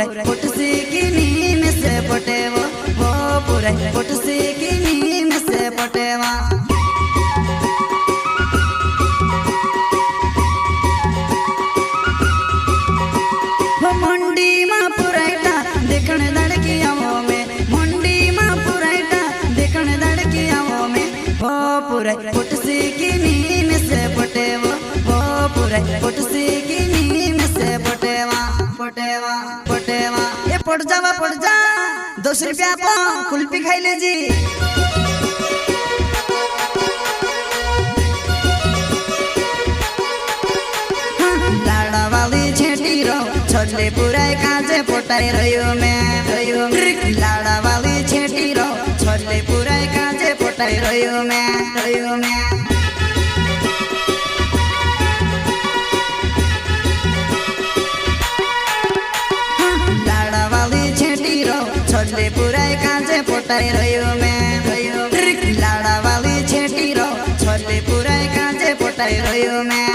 पुटसी की नीम से पटेवा वो पूरे पुटसी की नीम से पटेवा मुंडी मां पुराइटा देखण लड़कियां में मुंडी मां पुराइटा देखण लड़कियां में वो पूरे पुटसी की नीम से पटेवा वो पूरे पुटसी की नीम से पटेवा पटेवा पटेवा ये पड़ जा 200 रुपया को कुल्फी खाई ले जी लाड़ा वाली छेटी रो छोले पुराई काजे पोटाई रही लाड़ा वाली छेटी रो छोले पुराई काजे पोटाई रही मैं लाड़ा वाली छेटी रो छोले पुराई काजे पोटाई रही मैं लाड़ा वाली छेटी रो छोले पुराई काजे पोटाई रही मैं